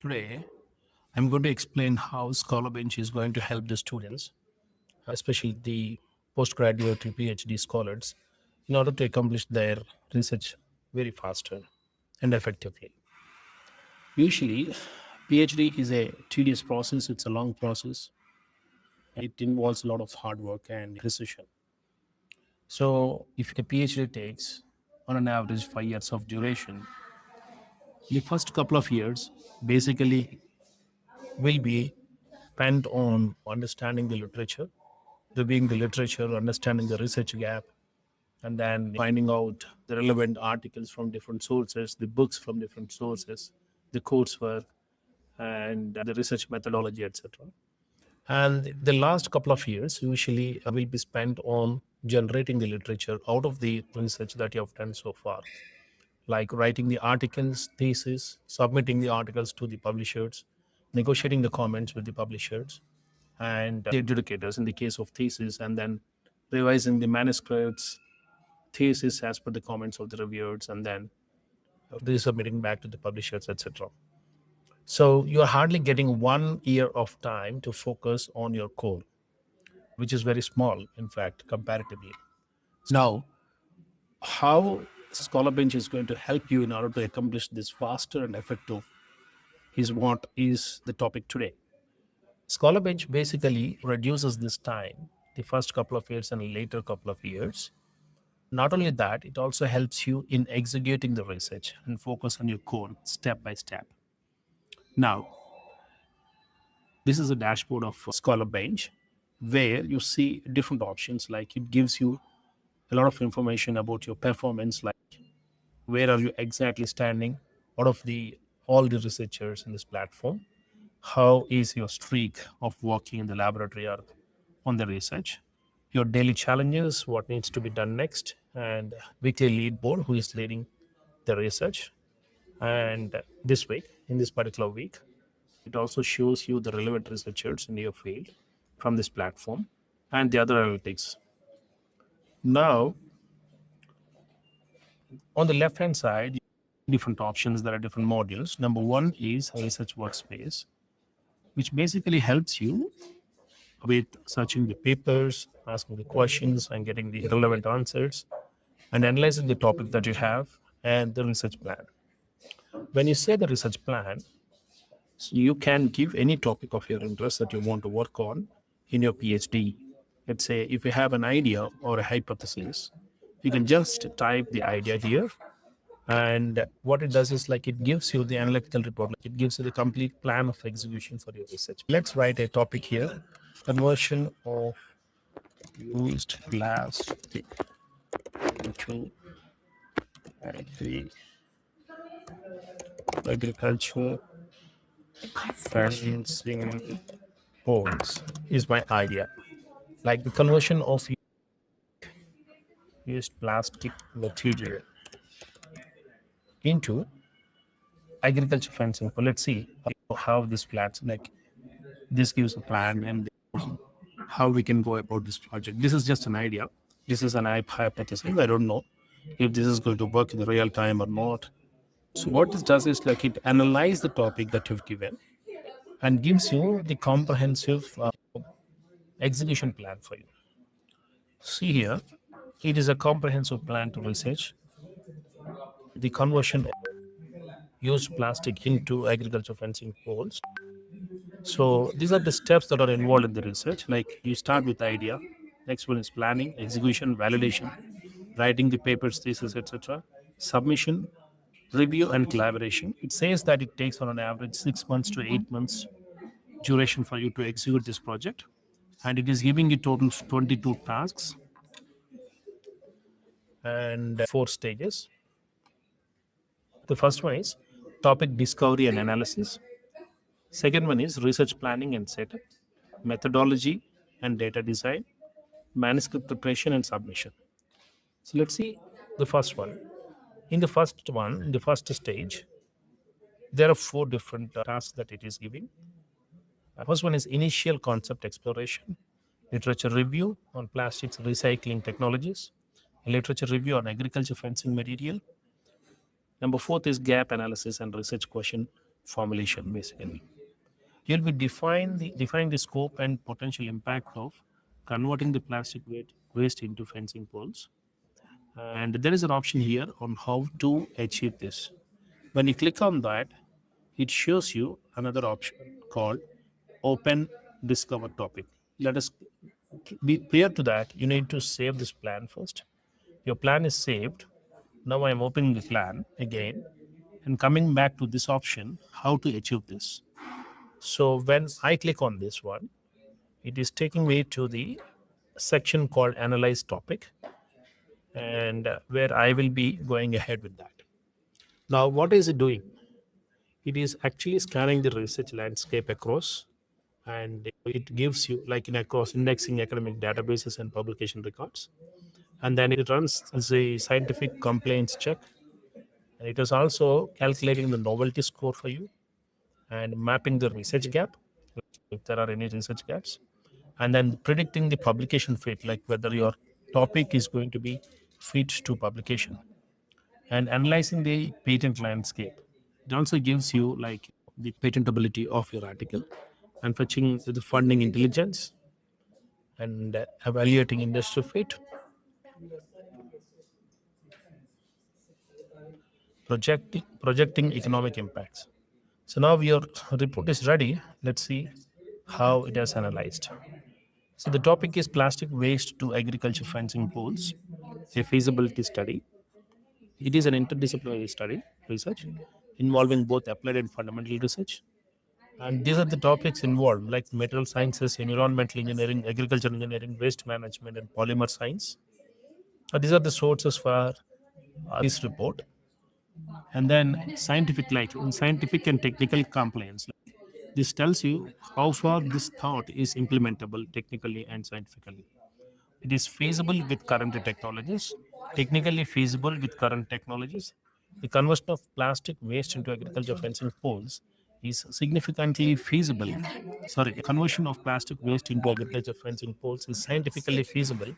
Today, I'm going to explain how Scholar Bench is going to help the students, especially the postgraduate and PhD scholars, in order to accomplish their research very faster and effectively. Usually, PhD is a tedious process, it's a long process, and it involves a lot of hard work and precision. So, if a PhD takes on an average 5 years of duration, the first couple of years basically will be spent on understanding the literature, reviewing the literature, understanding the research gap, and then finding out the relevant articles from different sources, the books from different sources, the coursework, and the research methodology, etc. And the last couple of years usually will be spent on generating the literature out of the research that you have done so far, like writing the articles, thesis, submitting the articles to the publishers, negotiating the comments with the publishers and the adjudicators in the case of thesis, and then revising the manuscripts, thesis as per the comments of the reviewers, and then resubmitting back to the publishers, etc. So you're hardly getting 1 year of time to focus on your core, which is very small, in fact, comparatively. Now, how Scholar Bench is going to help you in order to accomplish this faster and effective is what is the topic today. Scholar Bench basically reduces this time, the first couple of years and later couple of years. Not only that, it also helps you in executing the research and focus on your core step by step. Now, this is a dashboard of Scholar Bench where you see different options, like it gives you a lot of information about your performance, like where are you exactly standing out of the all the researchers in this platform, how is your streak of working in the laboratory or on the research, your daily challenges, what needs to be done next, and weekly lead board who is leading the research. And this week, in this particular week, it also shows you the relevant researchers in your field from this platform and the other analytics. Now, on the left hand side, different options, there are different modules. Number one is research workspace, which basically helps you with searching the papers, asking the questions, and getting the relevant answers, and analyzing the topic that you have and the research plan. When you say the research plan, so you can give any topic of your interest that you want to work on in your PhD. Let's say if you have an idea or a hypothesis, you can just type the idea here. And what it does is like it gives you the analytical report, like it gives you the complete plan of execution for your research. Let's write a topic here: conversion of used plastic into agriculture fencing poles is my idea. Like the conversion of used plastic material into agriculture fencing. So let's see how this plans, like this gives a plan and how we can go about this project. This is just an idea. This is an hypothesis. I don't know if this is going to work in real time or not. So what this does is like it analyzes the topic that you've given and gives you the comprehensive execution plan for you. See here, it is a comprehensive plan to research the conversion of used plastic into agriculture fencing poles. So these are the steps that are involved in the research. Like you start with the idea, next one is planning, execution, validation, writing the papers, thesis, etc., submission, review, and collaboration. It says that it takes on an average 6 months to 8 months duration for you to execute this project, and it is giving you total 22 tasks and 4 stages. The first one is topic discovery and analysis. Second one is research planning and setup, methodology and data design, manuscript preparation and submission. So let's see the first one. In the first stage, there are 4 different tasks that it is giving. First one is initial concept exploration, literature review on plastics recycling technologies, literature review on agriculture fencing material. Number 4 is gap analysis and research question formulation basically. You'll be defining the scope and potential impact of converting the plastic waste into fencing poles. And there is an option here on how to achieve this. When you click on that, it shows you another option called Open Discover Topic. Let us be clear to that. You need to save this plan first. Your plan is saved. Now I am opening the plan again and coming back to this option, how to achieve this. So when I click on this one, it is taking me to the section called Analyze Topic, and where I will be going ahead with that. Now, what is it doing? It is actually scanning the research landscape across, and it gives you like in across indexing academic databases and publication records, and then it runs the scientific compliance check, and it is also calculating the novelty score for you and mapping the research gap if there are any research gaps, and then predicting the publication fit, like whether your topic is going to be fit to publication, and analyzing the patent landscape. It also gives you like the patentability of your article and fetching the funding intelligence and evaluating industry fit, projecting economic impacts. So now your report is ready. Let's see how it has analyzed. So the topic is plastic waste to agriculture fencing poles, a feasibility study. It is an interdisciplinary study research involving both applied and fundamental research. And these are the topics involved, like material sciences, environmental engineering, agriculture engineering, waste management, and polymer science. These are the sources for this report. And then scientific, like in scientific and technical compliance. This tells you how far this thought is implementable technically and scientifically. It is feasible with current technologies, technically feasible with current technologies. The conversion of plastic waste into agriculture fencing poles is significantly feasible. Sorry, the conversion of plastic waste into agriculture fencing poles is scientifically feasible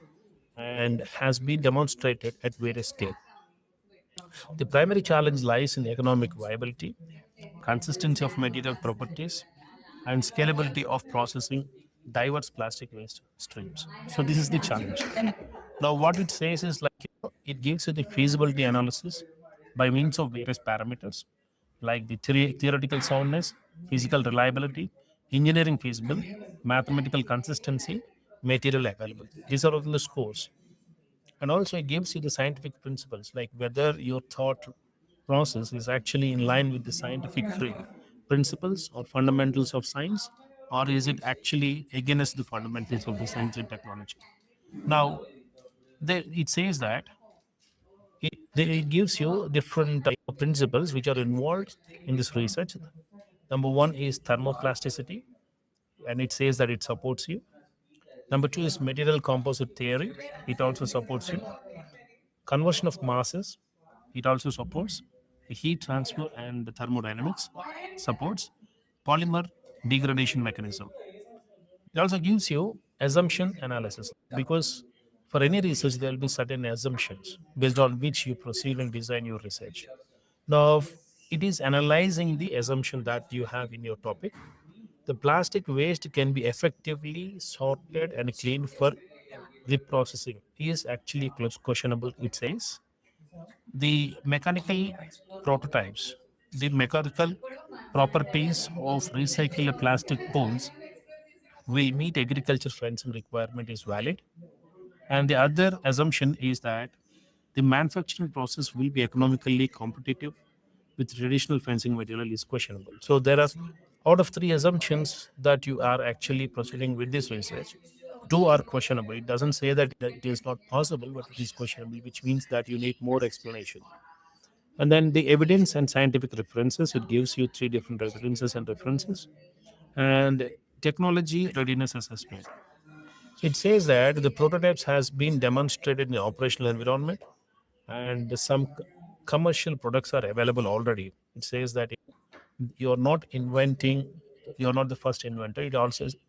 and has been demonstrated at various scales. The primary challenge lies in economic viability, consistency of material properties, and scalability of processing diverse plastic waste streams. So this is the challenge. Now, what it says is like it gives you the feasibility analysis by means of various parameters like the theoretical soundness, physical reliability, engineering feasibility, mathematical consistency, material availability. These are all the scores, and also it gives you the scientific principles like whether your thought process is actually in line with the scientific principles or fundamentals of science, or is it actually against the fundamentals of the science and technology. Now it says that it gives you different type of principles which are involved in this research. Number one is thermoplasticity, and it says that it supports you. Number two is material composite theory, it also supports you. Conversion of masses, it also supports. The heat transfer and the thermodynamics supports. Polymer degradation mechanism, it also gives you assumption analysis, because for any research there will be certain assumptions based on which you proceed and design your research. Now it is analyzing the assumption that you have in your topic. The plastic waste can be effectively sorted and cleaned for reprocessing is actually questionable, it says. The mechanical prototypes, the mechanical properties of recycled plastic poles will meet agriculture fencing requirement is valid. And the other assumption is that the manufacturing process will be economically competitive with traditional fencing material is questionable. So there are out of three assumptions that you are actually proceeding with this research, two are questionable. It doesn't say that it is not possible, but it is questionable, which means that you need more explanation. And then the evidence and scientific references, it gives you three different evidences and references. And technology readiness assessment, it says that the prototypes has been demonstrated in the operational environment, and some commercial products are available already. It says that you're not inventing, you're not the first inventor.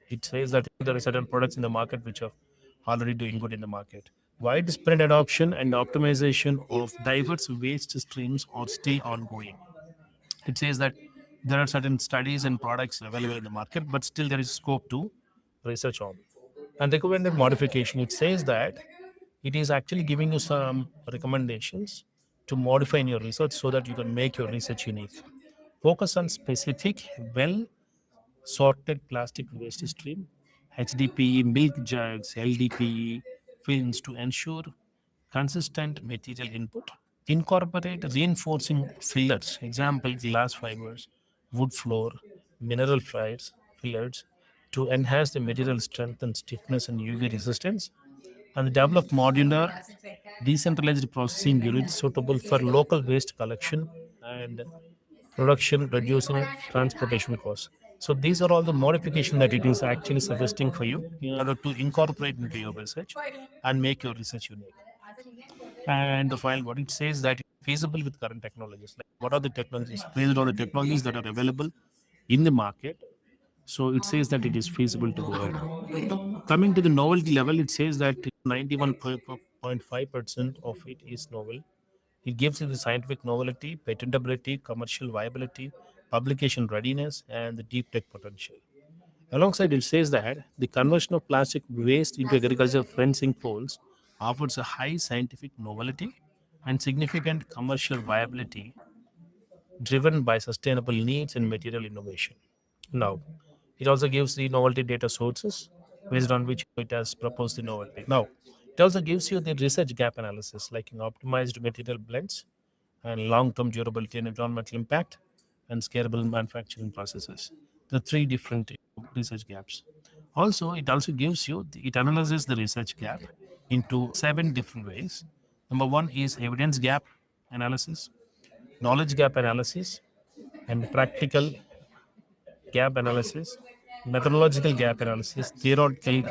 It says that there are certain products in the market which are already doing good in the market. Widespread adoption and optimization of diverse waste streams are still ongoing. It says that there are certain studies and products available in the market, but still there is scope to research on. And recommended modification, it says that it is actually giving you some recommendations to modify in your research so that you can make your research unique. Focus on specific, well sorted plastic waste stream, HDPE milk jugs, LDPE films to ensure consistent material input. Incorporate reinforcing fillers, example glass fibers, wood floor, mineral fillers to enhance the material strength and stiffness and UV resistance. And develop modular decentralized processing units suitable for local waste collection and production, reducing transportation costs. So these are all the modification that it is actually suggesting for you in order to incorporate into your research and make your research unique. And the file, what it says that it's feasible with current technologies. Like what are the technologies? Based on the technologies that are available in the market. So it says that it is feasible to go ahead. Coming to the novelty level, it says that 91.5% of it is novel. It gives you the scientific novelty, patentability, commercial viability, publication readiness, and the deep tech potential. Alongside, it says that the conversion of plastic waste into agricultural fencing poles offers a high scientific novelty and significant commercial viability driven by sustainable needs and material innovation. Now, it also gives the novelty data sources based on which it has proposed the novelty. Now, it also gives you the research gap analysis like in optimized material blends and long-term durability and environmental impact and scalable manufacturing processes. The three different research gaps. Also, it also gives you, it analyzes the research gap into 7 different ways. Number one is evidence gap analysis, knowledge gap analysis, and practical gap analysis, methodological gap analysis, theoretical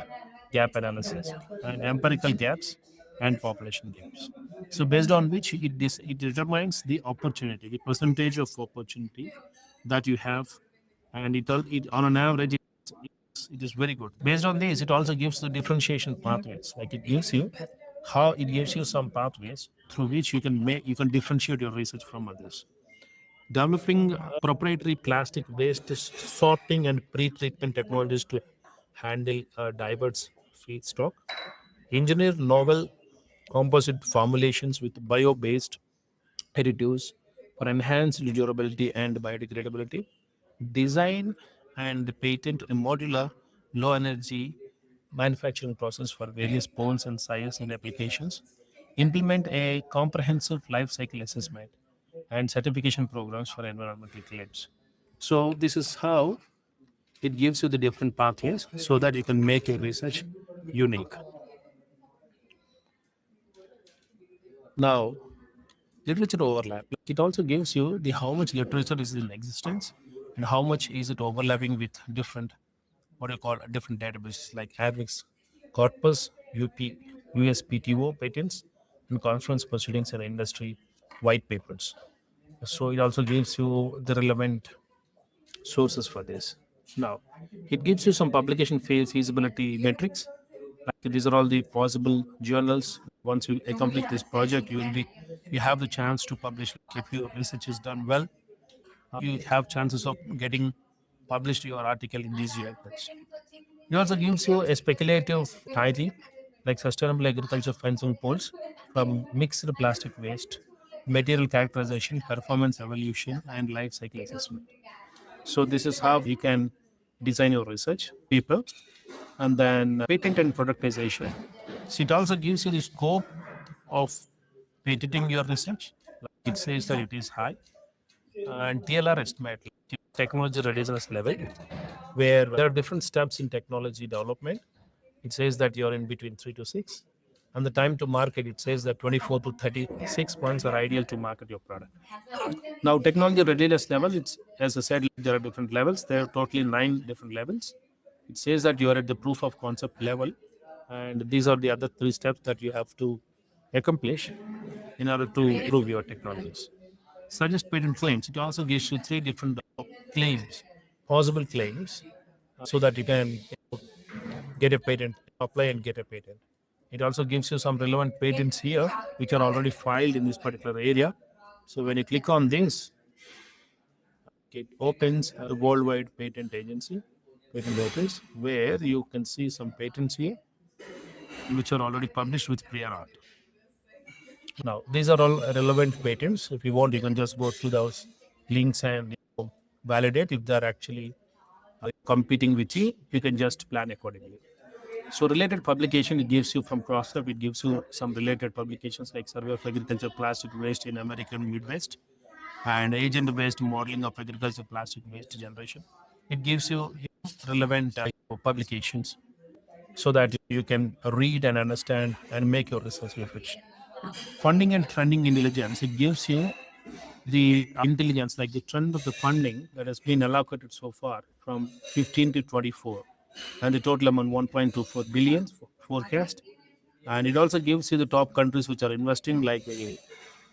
gap analysis, and empirical gaps and population gaps. So based on which it determines the opportunity, the percentage of opportunity that you have, and it on an average it is very good. Based on this, it also gives the differentiation pathways. Like it gives you some pathways through which you can differentiate your research from others. Developing proprietary plastic waste sorting and pre-treatment technologies to handle diverse feedstock. Engineer novel composite formulations with bio-based additives for enhanced durability and biodegradability. Design and patent a modular low energy manufacturing process for various poles and sizes and applications. Implement a comprehensive life cycle assessment and certification programs for environmental claims. So this is how it gives you the different pathways so that you can make your research unique. Now, literature overlap. It also gives you the how much literature is in existence and how much is it overlapping with different what you call different databases like Advix corpus, USPTO patents, and conference proceedings and industry white papers. So it also gives you the relevant sources for this. Now, it gives you some publication feasibility metrics. Like these are all the possible journals. Once you accomplish this project, you have the chance to publish. If your research is done well, you have chances of getting published your article in these journals. It also gives you a speculative title like sustainable agriculture fencing poles from mixed plastic waste, material characterization, performance evaluation, and life cycle assessment. So this is how you can design your research paper, and then patent and productization. So it also gives you the scope of patenting your research. Like it says that it is high, and TLR estimate, like technology readiness level, where there are different steps in technology development. It says that you're in between 3 to 6, and the time to market, it says that 24 to 36 months are ideal to market your product. Now, technology readiness level, it's as I said, there are different levels. There are totally 9 different levels. It says that you are at the proof of concept level, and these are the other 3 steps that you have to accomplish in order to prove your technologies. Suggest patent claims. It also gives you 3 different claims, possible claims, so that you can get a patent, apply and get a patent. It also gives you some relevant patents here, which are already filed in this particular area. So when you click on this, it opens a worldwide patent agency, patent office, where you can see some patents here, which are already published with prior art. Now, these are all relevant patents. If you want, you can just go through those links and validate if they're actually competing with you. You can just plan accordingly. So, related publication, it gives you from CrossUp, it gives you some related publications like Survey of Agriculture Plastic Waste in American Midwest and agent-based modeling of agriculture plastic waste generation. It gives you relevant publications so that you can read and understand and make your research reflection. Funding and trending intelligence, it gives you the intelligence, like the trend of the funding that has been allocated so far from 15 to 24, and the total amount 1.24 billion forecast. And it also gives you the top countries which are investing, like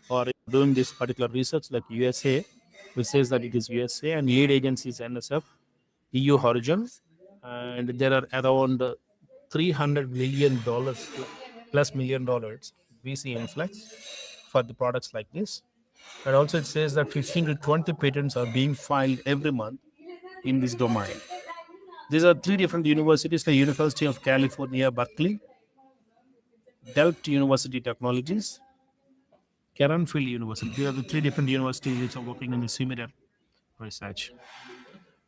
or doing this particular research, like USA, which says that it is USA, and lead agencies NSF, EU Horizon, and there are around $300 million plus $1 million VC influx for the products like this. And also it says that 15 to 20 patents are being filed every month in this domain. These are three different universities: the University of California, Berkeley, Delft University Technologies, Caronfield University. These are the three different universities which are working in the similar research.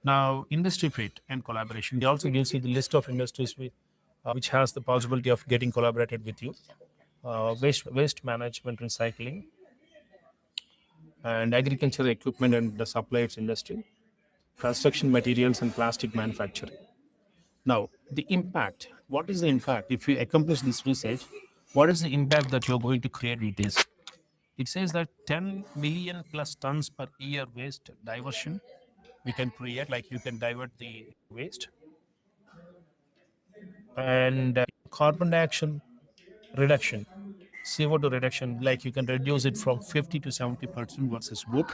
Now, industry fit and collaboration. They also gives you the list of industries which has the possibility of getting collaborated with you. Waste management, recycling, and agricultural equipment and the supplies industry, construction materials and plastic manufacturing. Now, the impact. What is the impact? If you accomplish this research, what is the impact that you're going to create with this? It says that 10 million plus tons per year waste diversion we can create, like you can divert the waste, and carbon dioxide reduction, CO2 reduction, like you can reduce it from 50 to 70% versus wood.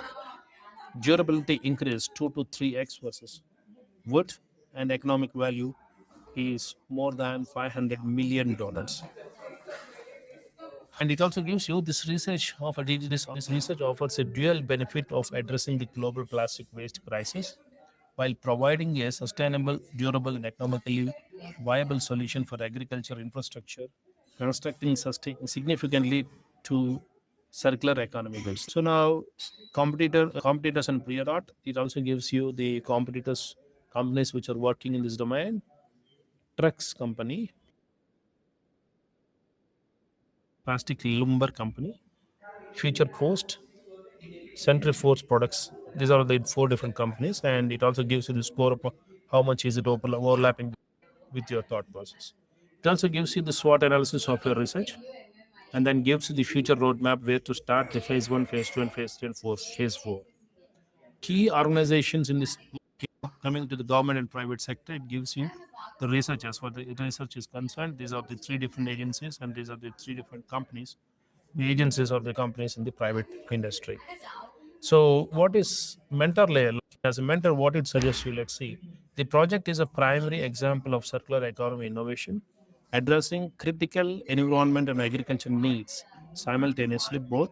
Durability increase 2 to 3x versus wood, and economic value is more than $500 million. And it also gives you this research offer. This research offers a dual benefit of addressing the global plastic waste crisis while providing a sustainable, durable, and economically viable solution for agriculture infrastructure, constructing significantly to circular economy goals. So now, competitors and prior art. It also gives you the competitors companies which are working in this domain. Trucks company, plastic lumber company, Future Post, Centriforce Products. These are the four different companies, and it also gives you the score of how much is it overlapping with your thought process. It also gives you the SWOT analysis of your research, and then gives you the future roadmap where to start the phase one, phase two, and phase three, and phase four. Key organizations in this, coming to the government and private sector, it gives you the research. As far the research is concerned, these are the three different agencies, and these are the three different companies. The agencies or the companies in the private industry. So, what is mentor layer? As a mentor, what it suggests you? Let's see. The project is a primary example of circular economy innovation, addressing critical environment and agriculture needs simultaneously. Both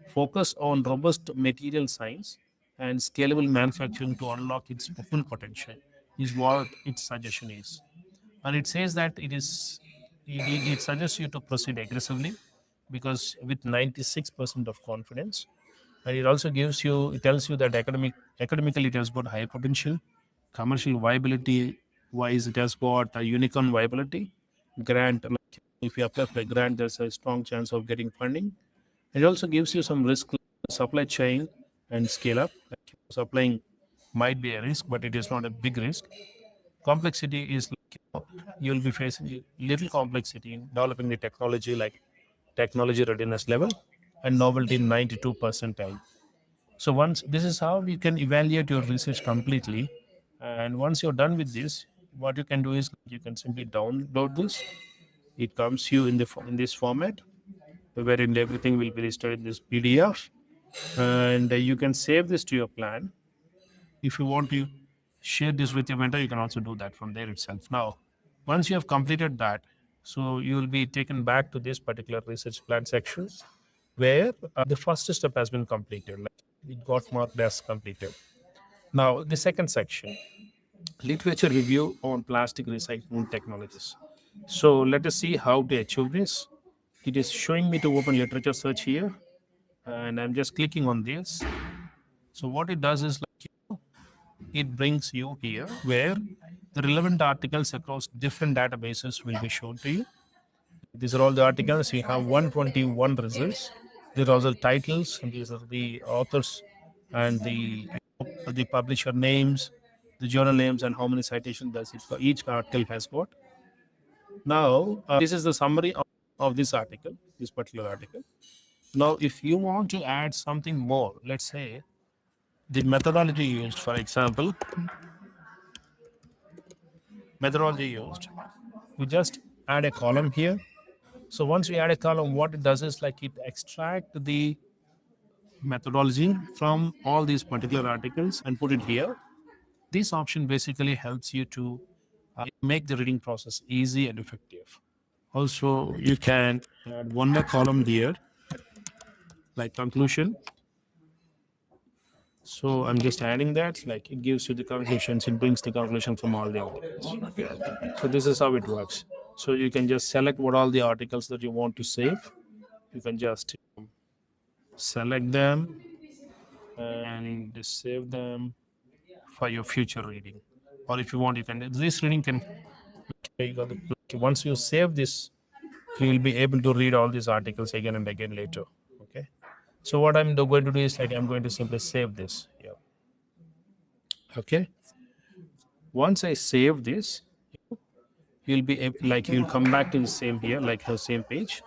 focus on robust material science and scalable manufacturing to unlock its full potential. Is what its suggestion is, and it says that it suggests you to proceed aggressively because with 96% of confidence. And it also tells you that academically it has got high potential, commercial viability wise it has got a unicorn viability, grant, like if you apply for a grant there's a strong chance of getting funding. It also gives you some risk, supply chain and scale up. Like supplying might be a risk, but it is not a big risk. Complexity is like you'll be facing little complexity in developing the technology, like technology readiness level and novelty 92 percentile. So once this is how you can evaluate your research completely, and once you're done with this, what you can do is you can simply download this. It comes you in in this format, wherein everything will be listed in this PDF, and you can save this to your plan. If you want to share this with your mentor, you can also do that from there itself. Now, once you have completed that, so you will be taken back to this particular research plan section where the first step has been completed. Like it got marked as completed. Now, the second section, literature review on plastic recycling technologies. So let us see how to achieve this. It is showing me to open literature search here, and I'm just clicking on this. So what it does is like it brings you here where the relevant articles across different databases will be shown to you. These are all the articles. We have 121 results. These are also titles, and these are the authors and the publisher names, the journal names, and how many citations does it for each article has got. Now, this is the summary of this article, this particular article. Now, if you want to add something more, let's say the methodology used, for example, methodology used, we just add a column here. So once we add a column, what it does is like it extract the methodology from all these particular articles and put it here. This option basically helps you to make the reading process easy and effective. Also, you can add one more column here, like conclusion. So I'm just adding that, like it gives you the conclusions, it brings the conclusion from all the articles. So this is how it works. So you can just select what all the articles that you want to save. You can just select them and save them for your future reading. Or if you want, you can, this reading can, once you save this, you will be able to read all these articles again and again later. Okay. So what I'm going to do is like I'm going to simply save this. Yeah. Okay. Once I save this, you'll be like you'll come back to the same here, like the same page.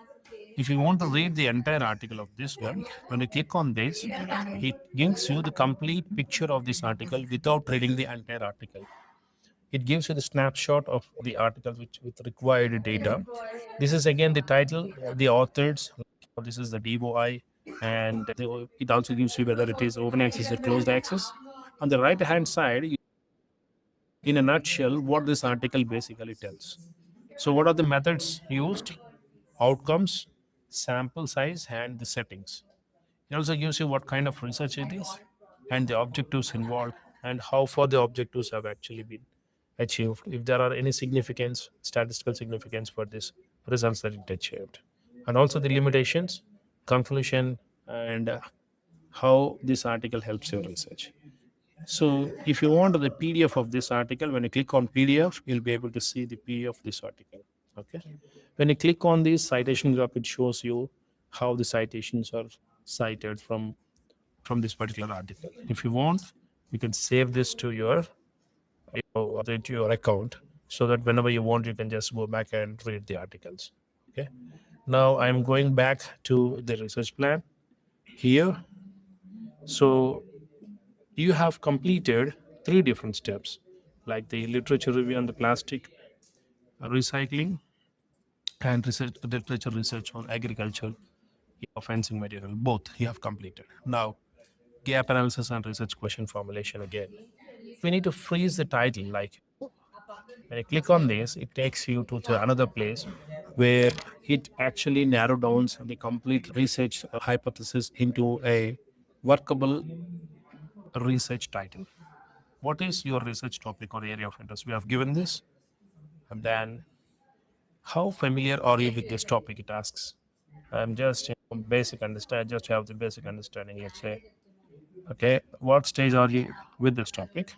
If you want to read the entire article of this one, when you click on this, it gives you the complete picture of this article without reading the entire article. It gives you the snapshot of the article with required data. This is again the title, the authors. This is the DOI, and it also gives you whether it is open access or closed access. On the right hand side, in a nutshell, what this article basically tells. So, what are the methods used? Outcomes, sample size, and the settings. It also gives you what kind of research it is and the objectives involved and how far the objectives have actually been achieved. If there are any significance, statistical significance for this results that it achieved. And also the limitations, conclusion, and how this article helps your research. So if you want the PDF of this article, when you click on PDF, you'll be able to see the PDF of this article. Okay. When you click on this citation graph, it shows you how the citations are cited from this particular article. If you want, you can save this to your account so that whenever you want, you can just go back and read the articles. Okay. Now I'm going back to the research plan here. So you have completed 3 different steps, like the literature review on the plastic recycling and literature research on agriculture fencing material. Both you have completed. Now, gap analysis and research question formulation again. We need to freeze the title. Like when you click on this, it takes you to another place where it actually narrow down the complete research hypothesis into a workable research title. What is your research topic or area of interest? We have given this, and then how familiar are you with this topic? It asks. I'm just basic understand. Just have the basic understanding. Let's say, okay, what stage are you with this topic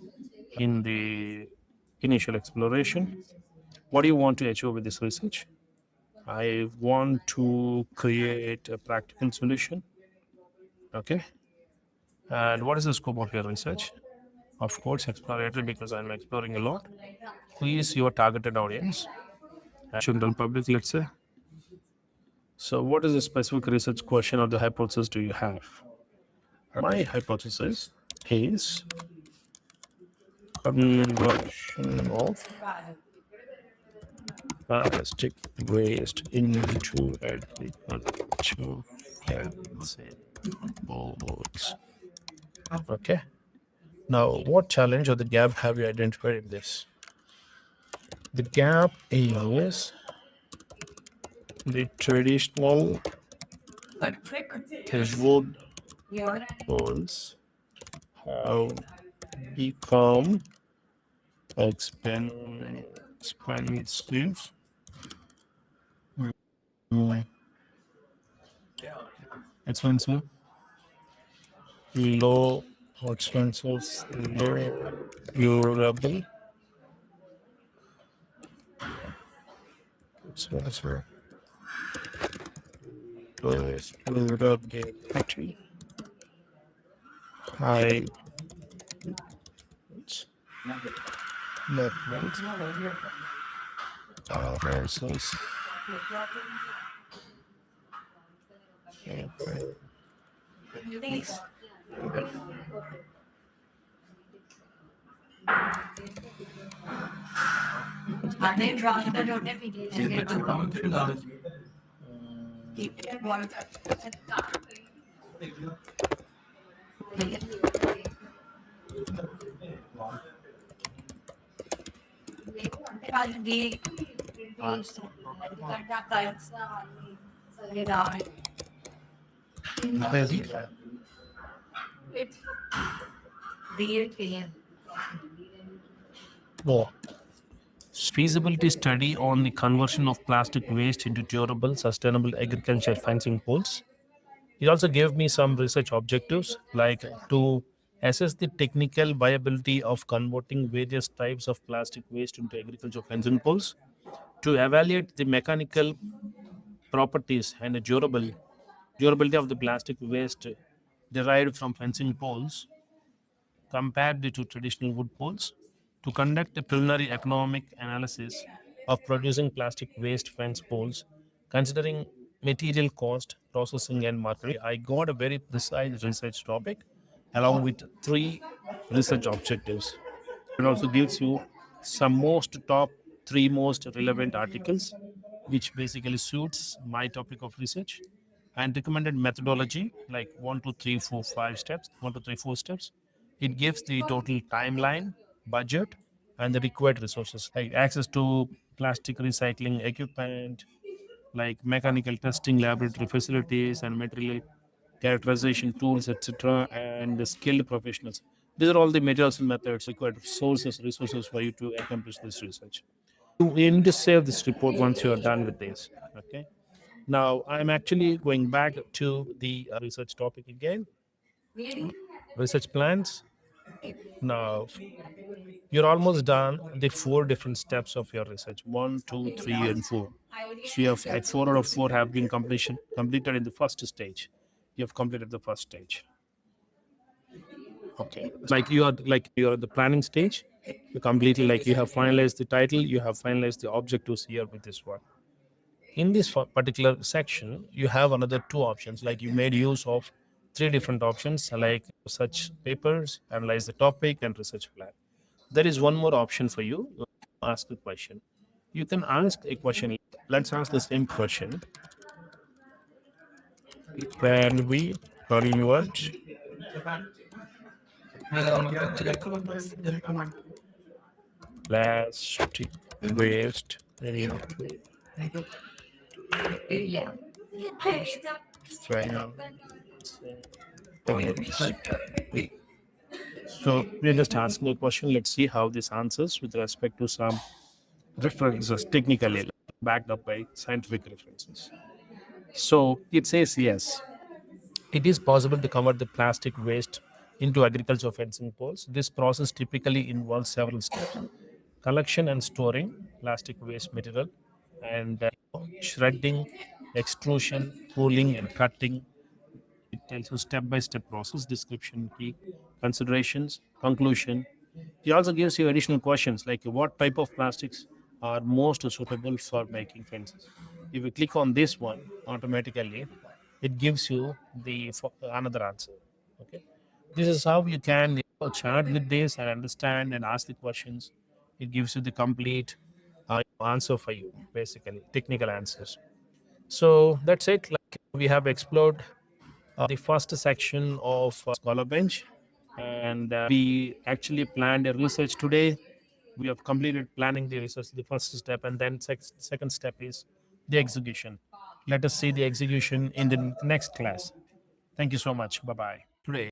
in the initial exploration? What do you want to achieve with this research? I want to create a practical solution. Okay, and what is the scope of your research? Of course, exploratory because I'm exploring a lot. Who is your targeted audience? General public, let's say. So, what is the specific research question or the hypothesis do you have? My hypothesis is conversion of plastic waste into agriculture boards. Okay. Now, what challenge or the gap have you identified in this? The gap is the traditional wood poles have Ecom expensive, mm, expensive, low expenses, low durable, expensive, low durability, high net worth, versus more. Feasibility study on the conversion of plastic waste into durable, sustainable agriculture fencing poles. He also gave me some research objectives like to assess the technical viability of converting various types of plastic waste into agricultural fencing poles, to evaluate the mechanical properties and the durability of the plastic waste derived from fencing poles compared to traditional wood poles, to conduct a preliminary economic analysis of producing plastic waste fence poles, considering material cost, processing, and marketing. I got a very precise research topic along with three research objectives. It also gives you some most top three most relevant articles, which basically suits my topic of research, and recommended methodology like 1, 2, 3, 4, 5 steps, 1, 2, 3, 4 steps. It gives the total timeline, budget, and the required resources like access to plastic recycling equipment, like mechanical testing laboratory facilities and material characterization tools, etc., and the skilled professionals. These are all the materials and methods required sources, resources for you to accomplish this research. You need to save this report once you are done with this. Okay. Now I'm actually going back to the research topic again. Research plans. Now you're almost done the four different steps of your research: 1, 2, 3, and 4. So you have like 4 out of 4 have been completed in the first stage. You have completed the first stage. Okay. You're at the planning stage. You completely like you have finalized the title, you have finalized the objectives here with this one. In this particular section, you have another two options. Like you made use of three different options, like such papers, analyze the topic, and research plan. There is one more option for you. Ask a question. You can ask a question. Let's ask the same question. Can we convert plastic waste so we're just asking a question. Let's see how this answers with respect to some references, technically backed up by scientific references. So it says yes, it is possible to convert the plastic waste into agricultural fencing poles. This process typically involves several steps: collection and storing plastic waste material, and shredding, extrusion, cooling, and cutting. It tells you step-by-step process, description, key considerations, conclusion. It also gives you additional questions like what type of plastics are most suitable for making fences. If you click on this one, automatically it gives you the another answer. Okay, this is how you can chat with this and understand and ask the questions. It gives you the complete answer for you, basically technical answers. So that's it. Like we have explored the first section of Scholar Bench, and we actually planned a research today. We have completed planning the research, the first step, and then second step is the execution. Let us see the execution in the next class. Thank you so much. Bye bye. Today